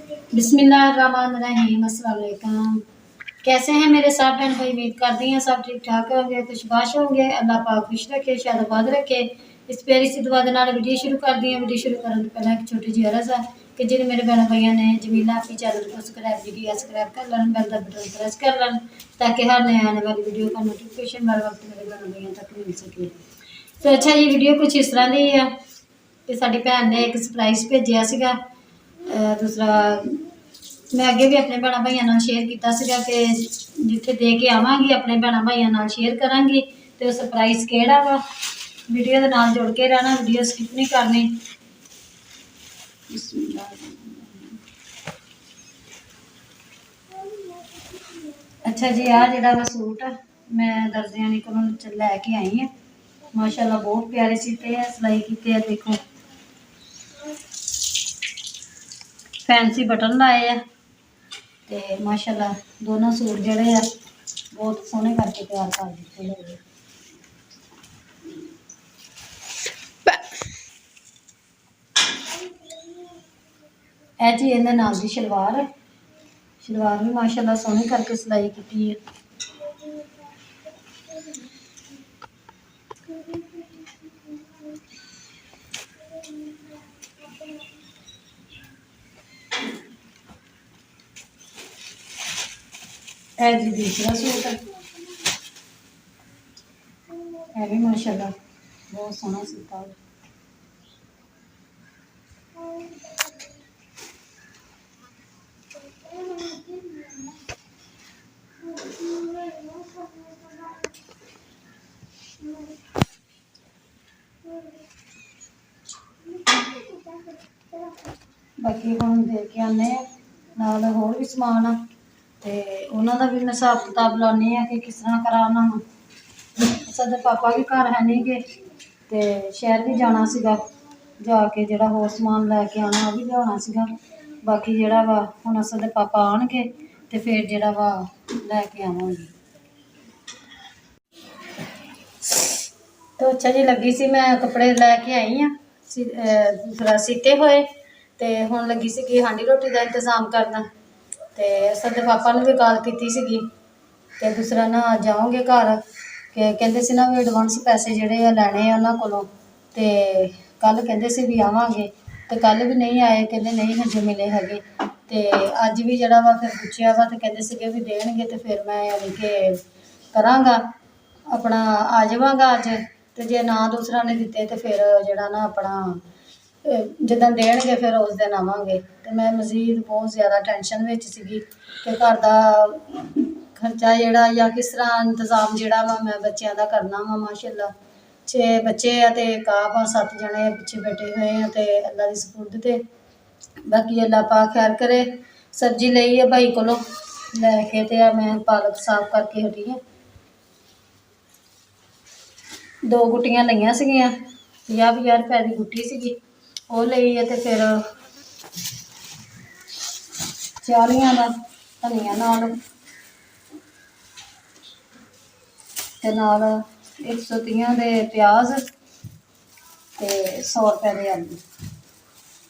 बिस्मिल्लाहिर्रहमानिर्रहीम। अस्सलाम वालेकुम। कैसे हैं मेरे सब बहन भाई? उम्मीद करती हैं सब ठीक ठाक होंगे, खुशबाश होंगे। अल्लाह पाक खुश रखे, शादाबाद रखे। इस प्यारी सी दुआ दे नाल वीडियो शुरू कर दी है। वीडियो शुरू करने से पहले एक छोटी जी अर्ज़ है कि जिन मेरे बहन भाइयों ने जमीला अपनी चैनल को सब्सक्राइब कर लें, बेल का बटन प्रेस कर लें ताकि हर नए आने वाली वीडियो का नोटिफिकेशन हर वक्त मेरे बहन भाइयों तक मिल सके। तो अच्छा जी, वीडियो कुछ इस तरह की है कि साडी भैन ने एक सरप्राइज़ भेजिया सीगा। दूसरा मैं अगे भी अपने भैन भाइयों नाल शेयर किया सीगा कि जिथे दे के आवांगी अपने भैन भाइयों नाल शेयर करांगी। तो सरप्राइज़ किहड़ा वा वीडियो दे नाल जुड़ के रहना, वीडियो स्किप नहीं करनी। अच्छा जी, आ जिहड़ा वा सूट मैं दर्जियानी कोलों लैके आई हाँ। माशाअल्लाह बहुत प्यारे सीते हैं, सिलाई कीते हैं। देखो फैंसी बटन लाए हैं ते माशाअल्लाह दोनों सूट जिहड़े आ बहुत सोहने करके तैयार कर दिते हैं। ए जी इहदे नाल दी शलवार भी माशाअल्लाह सोहनी करके सिलाई की है। ए जी दूसरा सूट है भी माशाअल्लाह बहुत सोहना सीता है। बाकी हम दे के आने नाल होर भी समान आ ते उन्हां दा भी मैं हिसाब किताब लानी है कि किस तरह कराना। साडे पापा भी घर है नहीं गे ते शहर भी जाना सीगा, जाके जिहड़ा होर समान लैके आना वो भी लियाना सीगा। बाकी जिहड़ा वा हुण साडे पापा आउणगे ते फिर जिहड़ा वा लैके आवांगी। तो अच्छा जी, लगी सी मैं कपड़े लैके आई हाँ दूसरा सीते हुए ते हुण लगी सी हांडी रोटी का इंतजाम करना। ते साडे पापा ने भी कॉल की सीगी ते दूसरा ना जाओगे घर कि कहते सी ना भी एडवांस पैसे जिहड़े आ लैणे आ उन्हां कोलों ते कल कहते सी भी आवांगे ते कल भी नहीं आए, कहते नहीं हजे मिले हैगे। ते अज भी जिहड़ा वा फिर पुछया वा ते कहते सीगे भी देणगे ते फिर मैं यानी कि करांगा अपना आ जावांगा अज। ते जे ना दूसरा ने दिते तो फिर जिहड़ा ना अपना जिद्दन देणगे फिर उस दिन आवांगे। ते मैं मज़ीद बहुत ज़्यादा टेंशन विच सीगी कि घर दा खर्चा जिहड़ा या किस तरह इंतजाम जिहड़ा वा मैं बच्चों का करना वा। माशाअल्लाह 6 बच्चे आ ते एक आप आ, 7 जने पिछे बैठे हुए हैं ते अल्लाह दी सपुर्द ते बाकी अल्लाह पाक खैर करे। सब्जी लई है भाई कोलों लैके ते मैं पालक साफ करके हटी हाँ। 2 गुट्टियां लईयां सीगियां, 50-50 रुपए की गुट्टी सीगी वो लई है। तो फिर 40 का धनिया नाल 130 के प्याज ते 100 रुपए के आलू,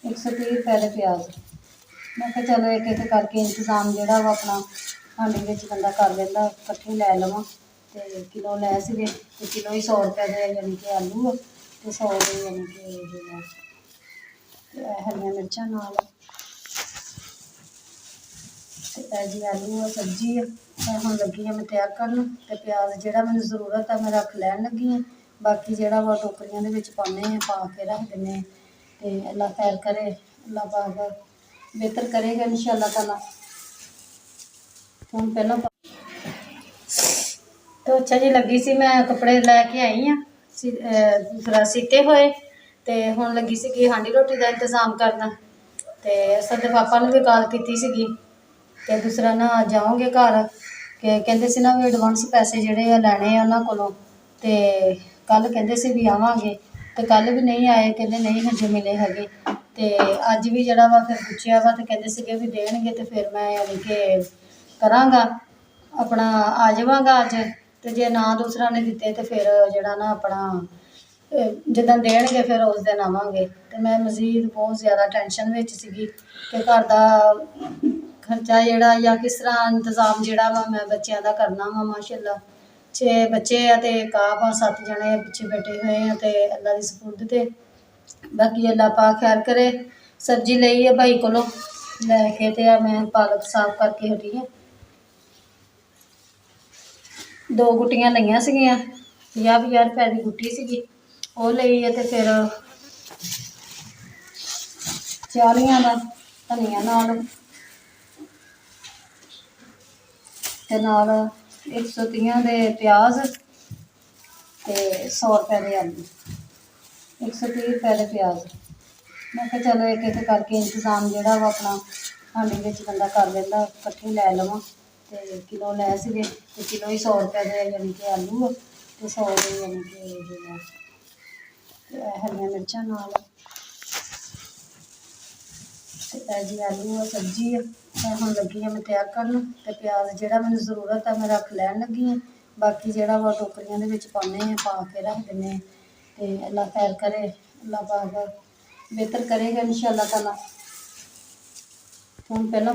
130 रुपए के प्याज। मैं कहा चलो एक एक करके इंतजाम जोड़ा वा अपना हांडी में बंदा कर लेंदा, कट्ठे लै लवां। तो किलो लै सीगे तो किलो ही 100 रुपए के यानी कि आलू तो 100 के यानी कि हरियां मिर्चां नाल जी आलू है सब्जी है। हम लगी हाँ मैं तैयार करन तो प्याज जिहड़ा मैनूं जरूरत है मैं रख लैन लगी हाँ। बाकी जिहड़ा वा टोकरियां दे विच पाने हैं, पा के रख दिंदे ते अल्लाह खैर करे, अल्लाह पाक बेहतर करेगा इंशाअल्लाह ताला। हुण पहलों तो अच्छा जी, लगी सी मैं कपड़े लैके आई हाँ दूसरा सीते हुए ते हुण लगी सी हांडी रोटी का इंतजाम करना। ते साडे पापा ने भी कॉल की सीगी ते दूसरा ना जाओगे घर कि कहते सी ना भी एडवांस पैसे जिहड़े आ लैणे आ उन्हां कोलों ते कल कहते सी भी आवांगे ते कल भी नहीं आए, कहते नहीं हजे मिले हैगे। ते अज भी जिहड़ा वा फिर पुछया वा ते कहते सीगे भी देणगे ते फिर मैं यानी कि करांगा अपना आ जावांगा अज। ते जे ना दूसरा ने दिते तो फिर जिहड़ा ना अपना ਜਿੱਦਾਂ ਦੇਣਗੇ ਫਿਰ ਉਸ ਦਿਨ ਆਵਾਂਗੇ। ਤੇ ਮੈਂ ਮਜ਼ੀਦ ਬਹੁਤ ਜ਼ਿਆਦਾ ਟੈਨਸ਼ਨ ਵਿੱਚ ਸੀਗੀ ਕਿ ਘਰ ਦਾ ਖਰਚਾ ਜਿਹੜਾ ਜਾਂ ਕਿਸ ਤਰ੍ਹਾਂ ਇੰਤਜ਼ਾਮ ਜਿਹੜਾ ਵਾ ਮੈਂ ਬੱਚਿਆਂ ਦਾ ਕਰਨਾ ਵਾ। ਮਾਸ਼ਾਅੱਲਾ 6 ਬੱਚੇ ਆ ਤੇ ਕਾਬ ਆ, 7 ਜਣੇ ਪਿੱਛੇ ਬੈਠੇ ਹੋਏ ਆ ਤੇ ਅੱਲਾ ਦੀ ਸਪੁਰਦ ਤੇ ਬਾਕੀ ਅੱਲਾ ਪਾਕ ਖੈਰ ਕਰੇ। ਸਬਜ਼ੀ ਲਈ ਹੈ ਭਾਈ ਕੋਲੋਂ ਲੈ ਕੇ ਤੇ ਆ ਮੈਂ ਪਾਲਕ ਸਾਫ਼ ਕਰਕੇ ਹਟੀ ਹਾਂ। 2 ਗੁੱਟੀਆਂ ਲਈਆਂ ਸੀਗੀਆਂ, 50-50 ਰੁਪਏ ਦੀ ਗੁੱਟੀ ਸੀਗੀ, ਉਹ ਲਈ ਹੈ। ਤੇ ਫਿਰ 40 ਦਾ ਧਨੀਆ ਨਾਲ ਤੇ ਨਾਲ 130 ਦੇ ਪਿਆਜ਼ ਤੇ 100 ਰੁਪਏ ਦੇ ਆਲੂ, 130 ਰੁਪਏ ਦੇ ਪਿਆਜ਼। ਮੈਂ ਕਿਹਾ ਚਲੋ ਇੱਕ ਇੱਕ ਕਰਕੇ ਇੰਤਜ਼ਾਮ ਜਿਹੜਾ ਵਾ ਆਪਣਾ ਹਾਂਡੀ ਵਿੱਚ ਬੰਦਾ ਕਰ ਲੈਂਦਾ, ਇਕੱਠੇ ਲੈ ਲਵਾਂ। ਤੇ ਕਿਲੋ ਲੈ ਸੀਗੇ ਤੇ ਕਿਲੋ ਹੀ 100 ਰੁਪਏ ਦੇ ਯਾਨੀ ਕਿ ਆਲੂ ਆ ਤੇ 100 ਦੇ ਯਾਨੀ ਕਿ ਹਰੀਆਂ ਮਿਰਚਾਂ ਨਾਲ ਤੇ ਇਹ ਜੀ ਆਲੂ ਆ, ਸਬਜ਼ੀ ਆ। ਮੈਂ ਹੁਣ ਲੱਗੀ ਹਾਂ ਮੈਂ ਤਿਆਰ ਕਰਨ ਤੇ ਪਿਆਜ਼ ਜਿਹੜਾ ਮੈਨੂੰ ਜ਼ਰੂਰਤ ਆ ਮੈਂ ਰੱਖ ਲੈਣ ਲੱਗੀ ਹਾਂ। ਬਾਕੀ ਜਿਹੜਾ ਵਾ ਟੋਕਰੀਆਂ ਦੇ ਵਿੱਚ ਪਾਉਂਦੇ ਹਾਂ, ਪਾ ਕੇ ਰੱਖ ਦਿੰਦੇ ਹਾਂ। ਤੇ ਅੱਲਾ ਖੈਰ ਕਰੇ, ਅੱਲਾ ਪਾਕ ਬਿਹਤਰ ਕਰੇਗਾ ਇੰਸ਼ਾਅੱਲਾ ਤਾਲਾ। ਹੁਣ ਪਹਿਲਾਂ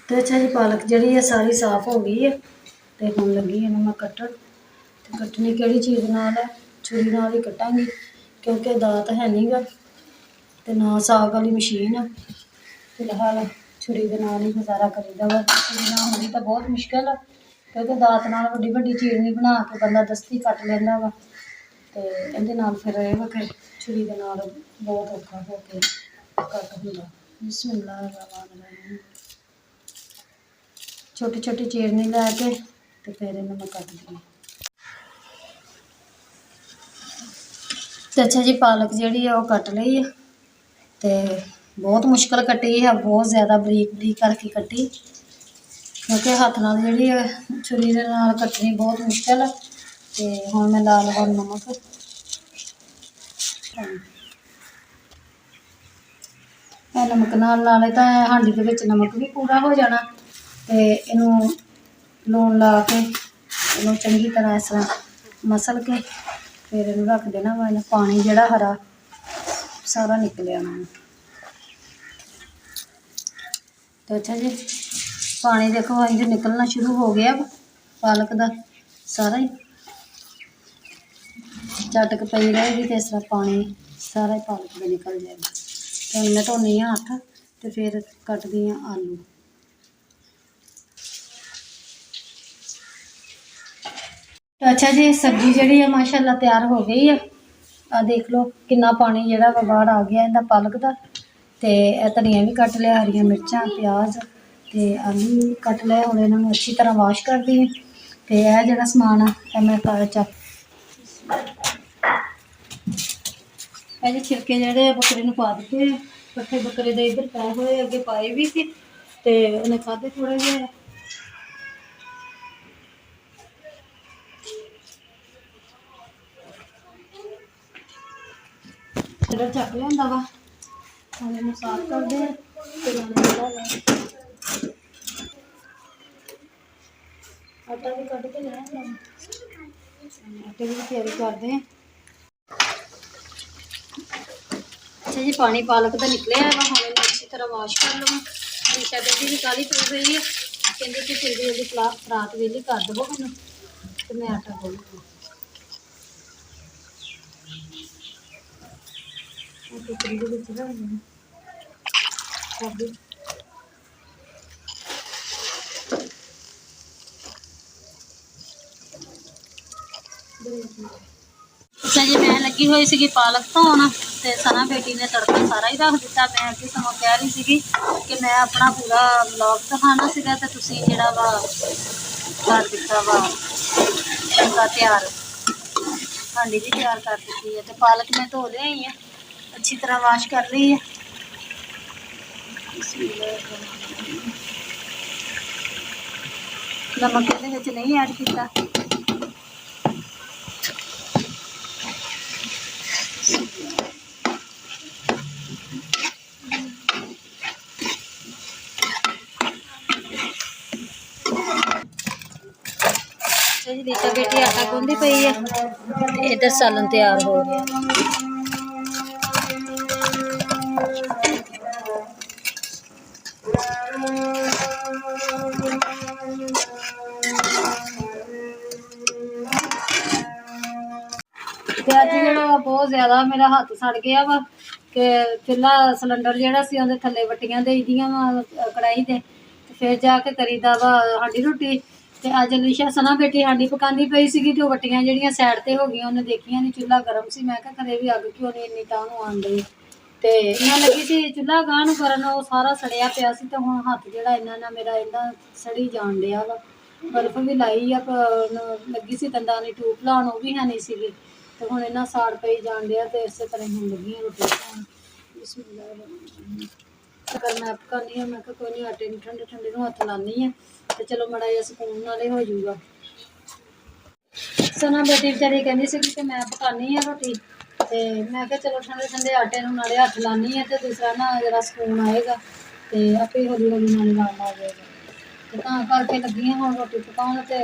ਤੇ ਅੱਛਾ ਜੀ, ਪਾਲਕ ਜਿਹੜੀ ਹੈ ਸਾਰੀ ਸਾਫ਼ ਹੋ ਗਈ ਹੈ ਤੇ ਹੁਣ ਲੱਗੀ ਇਹਨੂੰ ਮੈਂ ਕੱਟਣ। ਤੇ ਕੱਟਣੀ ਕਿਹੜੀ ਚੀਜ਼ ਨਾਲ ਹੈ, ਛੁਰੀ ਨਾਲ ਹੀ ਕੱਟਾਂਗੀ ਕਿਉਂਕਿ ਦਾਤ ਹੈ ਨਹੀਂ ਗਾ ਤੇ ਨਾ ਸਾਗ ਵਾਲੀ ਮਸ਼ੀਨ ਆ। ਫਿਲਹਾਲ ਛੁਰੀ ਦੇ ਨਾਲ ਹੀ ਗੁਜ਼ਾਰਾ ਕਰੀਦਾ ਵਾ। ਛੁਰੀ ਨਾਲ ਹੁੰਦੀ ਤਾਂ ਬਹੁਤ ਮੁਸ਼ਕਿਲ ਆ ਕਿਉਂਕਿ ਦਾਤ ਨਾਲ ਵੱਡੀ ਵੱਡੀ ਚੀਰਨੀ ਬਣਾ ਕੇ ਬੰਦਾ ਦਸਤੀ ਕੱਟ ਲੈਂਦਾ ਵਾ ਤੇ ਇਹਦੇ ਨਾਲ ਫਿਰ ਇਹ ਵਾ ਕਿ ਛੁਰੀ ਦੇ ਨਾਲ ਬਹੁਤ ਔਖਾ ਹੋ ਕੇ ਕੱਟ ਹੁੰਦਾ। ਬਿਸਮਿल्लाह रहमान रहीम। छोटी छोटी चीरनी लैके तो फिर इन्हें मैं कट दी। तो अच्छा जी, पालक जी कट ली है तो बहुत मुश्किल कटी है, बहुत ज़्यादा बरीक बरीक करके कटी क्योंकि हथ नाल जी छुरी दे नाल कटनी बहुत मुश्किल है। तो हुण मैं ला लगा नमक, नमक नाले तो हांडी दे विच नमक भी पूरा हो जाना। तो इनू लून ला के इनू चंगी तरह इस तरह मसल के फिर इनू रख देना वा। इन्हें पानी जिहड़ा हरा सारा निकल आना। तो अच्छा जी, पानी देखो इंज निकलना शुरू हो गया पालक का सारा ही। झटक पई रहेगी तो इस तरह पानी सारा ही पालक का निकल जाएगा। तो मैं धोनी हाँ हथ तो फिर कटदी हाँ आलू। तो अच्छा जी, सब्जी जी है माशाअल्लाह तैयार हो गई है। आ देख लो कितना पानी जो बाहर आ गया इनका पालक का। तो धनिया भी कट लिया, हरिया मिर्चां, प्याज तो आलू कट लिया। हम इन्होंने अच्छी तरह वाश कर दी। तो यह जो समान है मैं चक जी छिलके जोड़े बकरे में पा दिते। पट्ठे बकरे के इधर पाए हुए अगे पाए भी थे तो उन्हें खाधे थोड़े जे। इधर चक लिया वा हम साफ करते हैं। आटा भी कट के लिया, आटे की तैयारी करते हैं। अच्छा जी, पानी पालक का निकलिया है हम इन्हें अच्छी तरह वाश कर लवां। हमेशा बेटी भी काली पी गई है, कहते कि जल्दी जल्दी परात वेली कर दवो मैनू तो मैं आटा खोल टुकड़ी के रख देना कर दी। अच्छा जी, मैं लगी हुई सी पालक धोन तो सना बेटी ने तड़का सारा ही रख दिता। मैं अगे सगों कह रही थी कि मैं अपना पूरा ब्लॉग दिखाना सीगा तो तुसीं जिहड़ा वा कर दिता वा तड़का तैयार। हांडी भी तैयार कर दी है। तो पालक मैं धो लियाई है, अच्छी तरह वाश कर ली है। नमक इहदे विच नहीं ऐड किया। अच्छा जी, जी रीता बेटी आटा गुंदी पई है, इधर सालन तैयार हो गया। ते अज जो बहुत ज़्यादा मेरा हाथ सड़ गया वा कि चुल्हा सिलेंडर जोड़ा सी उहदे थल्ले वट्टियां देई दियां वा कढ़ाई दे, ते फिर जाके करीदा वा हांडी रोटी। ते अज लिशा सना बेटी हांडी पकांदी पई सीगी ते वट्टियां जेहड़ियां साइड ते हो गईयां, उन्हें देखियां नहीं, चुल्हा गर्म सी। मैं कहा खरे भी अग क्यों नहीं इन्नी तां आन डई। ते मैं लगी सी चुल्हा गांह नूं करन, वो सारा सड़िया पिया सी, ते हुण हत्थ जेहड़ा इन्ना मेरा इन्ना सड़ी जान डिया वा। बर्फ भी लाई आ, लगी सी दंदां दी टूप लाउण, वो भी है नहीं सीगी, ते हुण इन्ना साड़ पई जान डिया। ते इसे तरह हुण लगी आं रोटी पकाउण। अगर मैं पकानी है, मैं कोई नहीं आटे नूं ठंडे ठंडे नूं हत्थ लानी है, ते चलो माड़ा जिहा सकून नाले हो जाऊगा। सना बेटी बेचारी कहंदी सी कि मैं पकानी है रोटी, ते मैं कहा चलो ठंडे ठंडे आटे नूं नाले हत्थ लानी है, ते दूसरा ना जरा सकून आएगा, ते आपे हौली हौली नाले नाल आ जाएगा। ते तां करके लगी हुण रोटी पकाउण। ते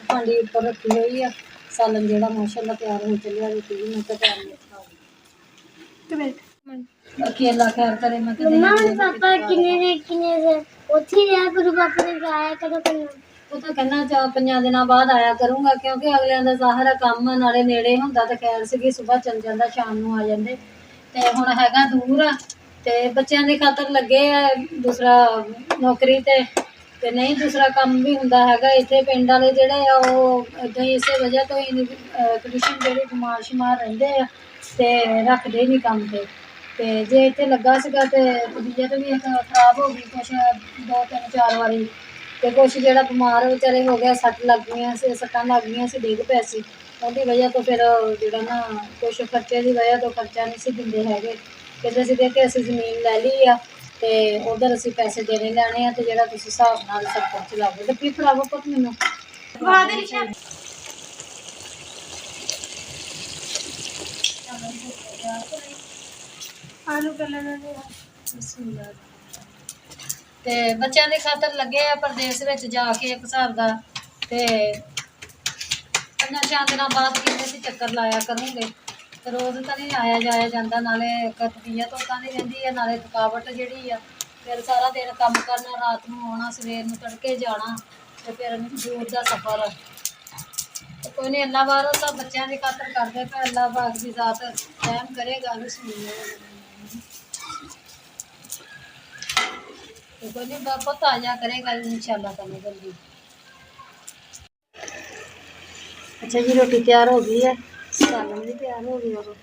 हांडी उप्पर रखी हुई है, सालन जेहड़ा माशाअल्लाह तैयार हो चलिया। रोटी भी मैं कहा तैयार नहीं बाकी अल्लाह खैर करे। मैं पापा वो तो कहना 4-5 दिन बाद आया करूँगा, क्योंकि अगलियां दा ज़ाहिर है काम नाले नेड़े हुंदा, ते खैर सीगी सुबह चल जांदा, शाम नूं आ जांदे। ते हुण हैगा दूर आ, ते बच्चों की खातर लगे है दूसरा नौकरी, ते नहीं दूसरा काम भी हुंदा हैगा। इत्थे पिंड वाले जिहड़े आ ओह इदां ही इसे वजह तो ही कंडीशन जेहड़ी बीमार शिमार रहिंदे आ, ते रखदे नहीं काम ते जे इत्थे लगा सीगा ते तबीयत भी खराब हो गई कुछ 2-3-4 वारी, ते कुछ जेहड़ा बीमार बेचारे हो गया, सट्ट लग गई सी, सट्टां लग गई सी, डिग पिया सी, उहदी वजह तो फिर जेहड़ा ना कुछ खर्चे की वजह तो खर्चा नहीं सी दिंदे हैगे। कहंदे सीगे कि असीं जमीन लै ली आ, ते उधर असीं पैसे देने लैने आ, ते जेहड़ा तुसीं हिसाब नाल सब कुछ चलाओगे। ते फिर फड़ावो पुत्त मैनूं आलू ते बच्चों की खातर लगे आ परदेस विच जाके एक हिसाब का। ते 5-6 दिनों बाद किन्ने सी चक्कर लाया करूँगे, तो रोज़ तो नहीं आया जाया जाता, नाले तबीयत उदां दी रहिंदी है, नाले थकावट जिहड़ी आ, फिर सारा दिन काम करना, रात नूं आउणा, सवेर नूं तड़के जाना, ते फिर दूर दा सफ़र। तो कोई नहीं अल्लाह वाला सब बच्चों की खातर करदे पे, अल्लाह पाक दी ज़ात रहम करेगा। तो कोई नहीं बहुत आ जा करेगा इंशाल्लाह करने जल्दी। अच्छा जी रोटी तैयार हो गई है, सालन भी तैयार हो गया। और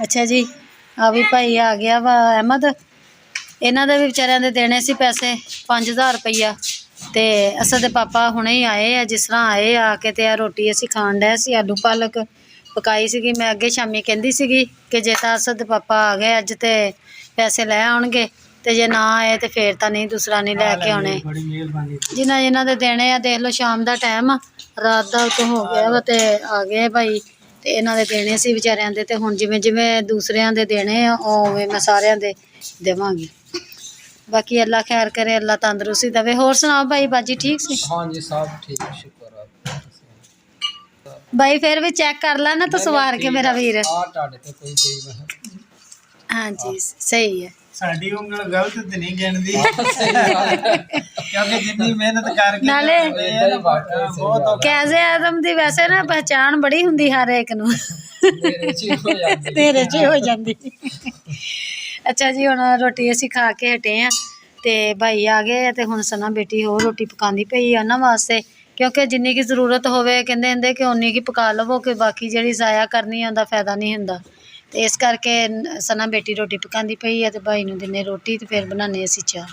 अच्छा जी आ भी भाई आ गया वा अहमद, इन्हां दे भी बेचारियां दे देने सी पैसे 5000 रुपया। ते असां दे पापा हुणे ही आए आ, जिस तरह आए आके ते रोटी असीं खाण डए सी, आलू पालक पकाई सीगी। मैं अगे शामी कहंदी सीगी कि जे तां असां दे पापा आ गए अज ते पैसे लै आउणगे, ते जे ना आए ते फिर तां नहीं दूसरा नहीं लैके आउणे। जिन्हां जिन्हां दे देने आ देख लो, शाम दा टाइम आ, रात दा तो हो गया वा, ते आ गए भाई, ते इन्हां दे देने सी बेचारियां दे। ते हुण जिवें जिवें दूसरियां दे देने आ उवें मैं सारियां दे देवांगी। बाकी अल्लाह खैर करे, अल्लाह तंदरुस्ती देवे। होर सुनाओ भाई बाजी ठीक सी? हाँ जी सब ठीक, शुक्र है भाई। फिर भी चेक कर ला ना, तो सवार के मेरा वीर। हाँ जी सही है। साडी उंगल गलत ते नहीं गिनदी, क्योंकि जितनी मेहनत करके नाले कैज़े आज़म दी वैसे ना पहचान बड़ी हुंदी हर एक नूं, तेरे च हो जांदी। अच्छा जी हुण रोटी असीं खा के हटे आ, ते भाई आ गए, ते हुण सना बेटी होर रोटी पकांदी पई आ उन्हां वास्ते, क्योंकि जिन्नी की जरूरत होवे कहंदे हुंदे कि उन्नी की पका लवो, कि बाकी जिहड़ी ज़ाया करनी उहदा फायदा नहीं हुंदा। ते इस करके सना बेटी रोटी पकांदी पई है, ते भाई नूं दिन्ने रोटी, ते फिर बनाने असीं चाह।